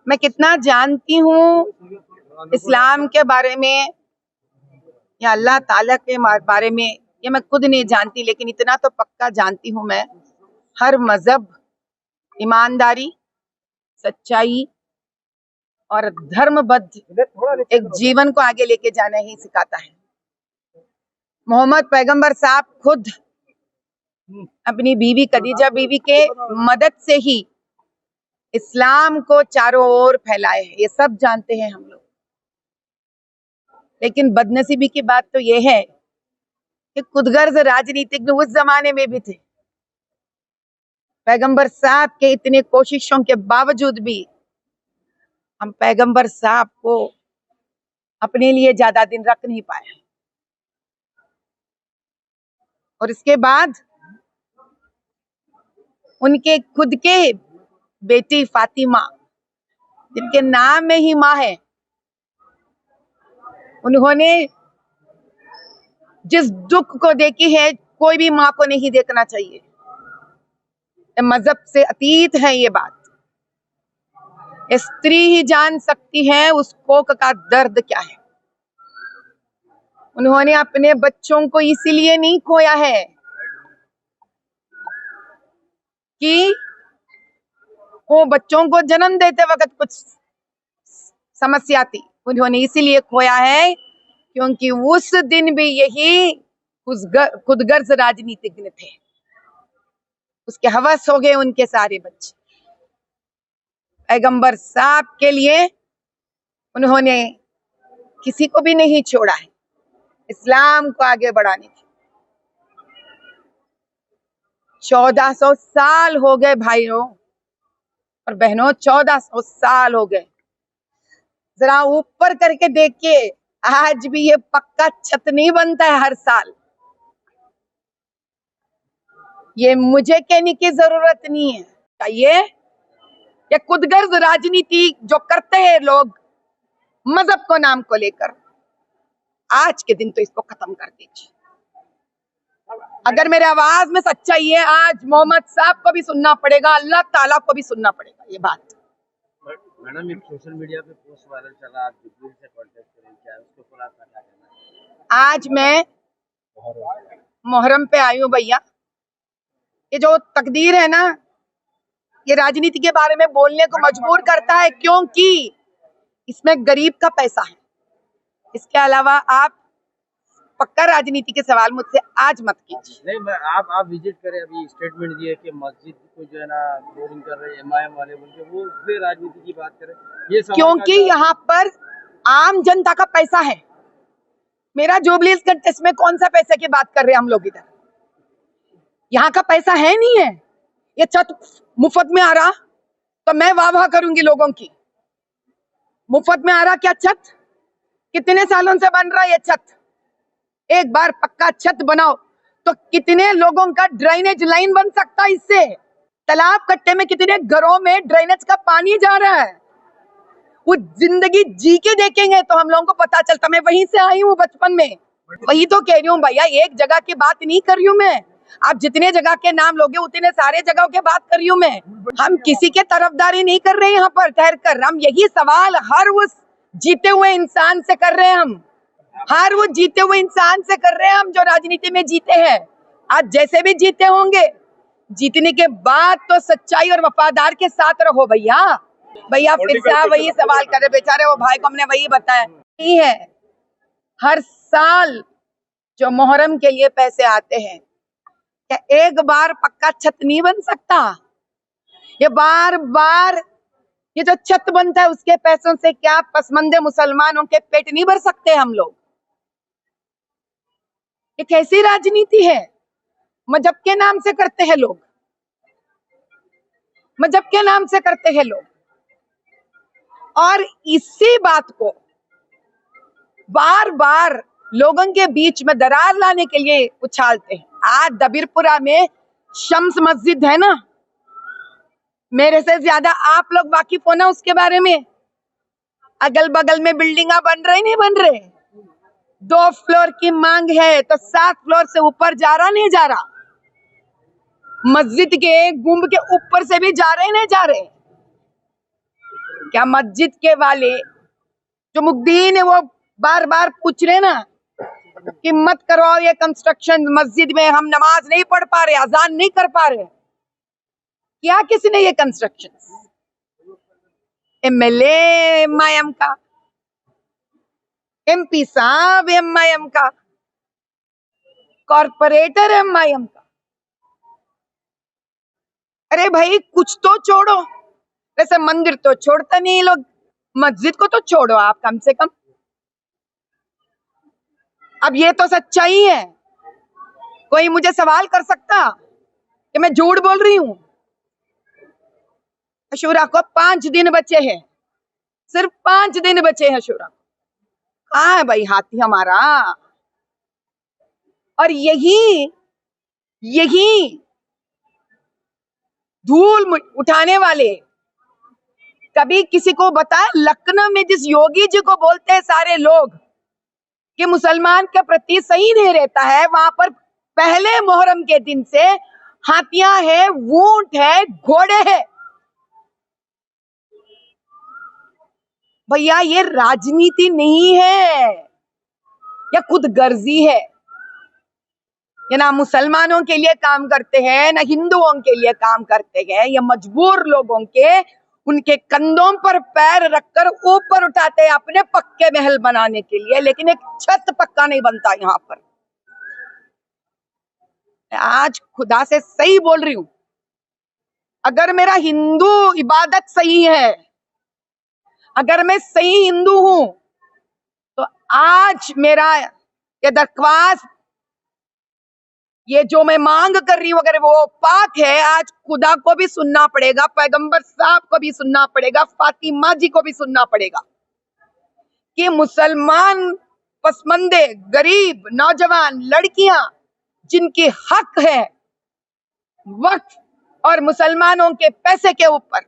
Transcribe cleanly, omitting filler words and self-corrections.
मैं कितना जानती हूँ इस्लाम के बारे में या अल्लाह ताला के बारे में, ये मैं खुद नहीं जानती, लेकिन इतना तो पक्का जानती हूँ मैं, हर मजहब ईमानदारी, सच्चाई और धर्मबद्ध एक जीवन को आगे लेके जाना ही सिखाता है। मोहम्मद पैगंबर साहब खुद अपनी बीवी खदीजा बीवी के मदद से ही इस्लाम को चारों ओर फैलाए हैं, ये सब जानते हैं हम लोग। लेकिन बदनसीबी की बात तो ये है कि खुदगर्ज राजनीतिज्ञ उस जमाने में भी थे। पैगंबर साहब के इतने कोशिशों के बावजूद भी हम पैगंबर साहब को अपने लिए ज्यादा दिन रख नहीं पाए। और इसके बाद उनके खुद के बेटी फातिमा, जिनके नाम में ही माँ है, उन्होंने जिस दुख को देखी है कोई भी माँ को नहीं देखना चाहिए। मजहब से अतीत है ये बात। स्त्री ही जान सकती है उस कोख का दर्द क्या है। उन्होंने अपने बच्चों को इसीलिए नहीं खोया है कि वो बच्चों को जन्म देते वक्त कुछ समस्या थी। उन्होंने इसीलिए खोया है क्योंकि उस दिन भी यही खुदगर्ज राजनीतिज्ञ थे। उसके हवस हो गए उनके सारे बच्चे। पैगंबर साहब के लिए उन्होंने किसी को भी नहीं छोड़ा है इस्लाम को आगे बढ़ाने के। 1400 साल हो गए भाइयों और बहनों, 1400 साल हो गए। जरा ऊपर करके देखिए, आज भी ये पक्का छत नहीं बनता है हर साल। ये मुझे कहने की जरूरत नहीं है। ये खुदगर्ज राजनीति जो करते हैं लोग मजहब को नाम को लेकर, आज के दिन तो इसको खत्म कर दीजिए। अगर मेरे आवाज में सच्चाई है, आज मोहम्मद साहब को भी सुनना पड़ेगा, अल्लाह ताला को भी सुनना पड़ेगा ये बात। मैडम, एक सोशल मीडिया पे पोस्ट वायरल चला, आप जिब्रील से कांटेक्ट करें, क्या उसके ऊपर आपका क्या कहना है? आज मैं मुहर्रम पे आई हूँ भैया। ये जो तकदीर है ना, ये राजनीति के बारे में बोलने को मजबूर करता है क्योंकि इसमें गरीब का पैसा है। इसके अलावा आप पक्का राजनीति के सवाल मुझसे आज मत कीजिए। नहीं, आप विजिट करें। अभी स्टेटमेंट दिए कि मस्जिद को जो है ना बोरिंग कर रहे हैं एमआईएम वाले, बोलते वो फिर राजनीति की बात करें, ये क्योंकि यहाँ पर आम जनता का पैसा है। मेरा जुबली हिल्स कंटेस्ट में कौन सा पैसे की बात कर रहे हैं हम लोग? इधर यहाँ का पैसा है नहीं है। ये छत मुफ्त में आ रहा तो मैं वाह वाह करूंगी लोगों की। मुफ्त में आ रहा क्या छत? कितने सालों से बन रहा ये छत? एक बार पक्का छत बनाओ तो कितने लोगों का ड्रेनेज लाइन बन सकता है इससे। तालाब कट्टे में कितने घरों में ड्रेनेज का पानी जा रहा है। वो जिंदगी जी के देखेंगे तो हम लोगों को पता चलता। मैं वहीं से आई हूँ बचपन में, वही तो कह रही हूँ भैया। एक जगह की बात नहीं कर रही हूँ मैं। आप जितने जगह के नाम लोगे उतने सारे जगहों की बात कर रही हूँ मैं। हम किसी के तरफदारी नहीं कर रहे यहाँ पर ठहर कर। हम यही सवाल हर उस जीते हुए इंसान से कर रहे हैं। हम हर वो जीते हुए इंसान से कर रहे हैं हम जो राजनीति में जीते हैं। आज जैसे भी जीते होंगे, जीतने के बाद तो सच्चाई और वफादार के साथ रहो भैया। भैया फिर से वही सवाल कर रहे बेचारे वो भाई को, हमने वही बताया नहीं है। हर साल जो मुहर्रम के लिए पैसे आते हैं, क्या एक बार पक्का छत नहीं बन सकता? ये बार बार ये जो छत बनता है उसके पैसों से क्या पसमंदे मुसलमानों के पेट नहीं भर सकते हम लोग? ये कैसी राजनीति है? मजहब के नाम से करते हैं लोग, मजहब के नाम से करते हैं लोग। और इसी बात को बार बार लोगों के बीच में दरार लाने के लिए उछालते हैं। आज दबीरपुरा में शम्स मस्जिद है ना, मेरे से ज्यादा आप लोग वाकिफ हो ना उसके बारे में। अगल बगल में बिल्डिंगा बन रहे नहीं बन रहे? 2 फ्लोर की मांग है तो 7 फ्लोर से ऊपर जा रहा नहीं जा रहा? मस्जिद के गुंब के ऊपर से भी जा रहे नहीं जा रहे? क्या मस्जिद के वाले जो मुद्दीन है वो बार बार पूछ रहे ना कि मत करवाओ ये कंस्ट्रक्शन, मस्जिद में हम नमाज नहीं पढ़ पा रहे, अजान नहीं कर पा रहे। क्या किसी ने ये कंस्ट्रक्शन? एमएलए एमआईएम का, एमपी साहब एमआईएम का, कॉर्पोरेटर एमआईएम का। अरे भाई कुछ तो छोड़ो। वैसे मंदिर तो छोड़ता नहीं लोग, मस्जिद को तो छोड़ो आप कम से कम। अब ये तो सच्चाई है, कोई मुझे सवाल कर सकता कि मैं झूठ बोल रही हूं? अशूरा को 5 दिन बचे हैं, सिर्फ 5 दिन बचे हैं अशूरा। कहाँ है भाई हाथी हमारा? और यही धूल उठाने वाले कभी किसी को बताया? लखनऊ में जिस योगी जी को बोलते हैं सारे लोग कि मुसलमान के प्रति सही नहीं रहता है, वहां पर पहले मोहर्रम के दिन से हाथियां है, ऊंट है, घोड़े है। भैया ये राजनीति नहीं है, यह खुद गर्जी है। ये ना मुसलमानों के लिए काम करते हैं ना हिंदुओं के लिए काम करते हैं। ये मजबूर लोगों के उनके कंधों पर पैर रखकर ऊपर उठाते हैं अपने पक्के महल बनाने के लिए, लेकिन एक छत पक्का नहीं बनता यहाँ पर। आज खुदा से सही बोल रही हूं, अगर मेरा हिंदू इबादत सही है, अगर मैं सही हिंदू हूं, तो आज मेरा ये दरख्वास्त, ये जो मैं मांग कर रही हूं, अगर वो पाक है, आज खुदा को भी सुनना पड़ेगा, पैगंबर साहब को भी सुनना पड़ेगा, फातिमा जी को भी सुनना पड़ेगा कि मुसलमान पसमंदे, गरीब, नौजवान, लड़कियां जिनकी हक है वक्फ और मुसलमानों के पैसे के ऊपर,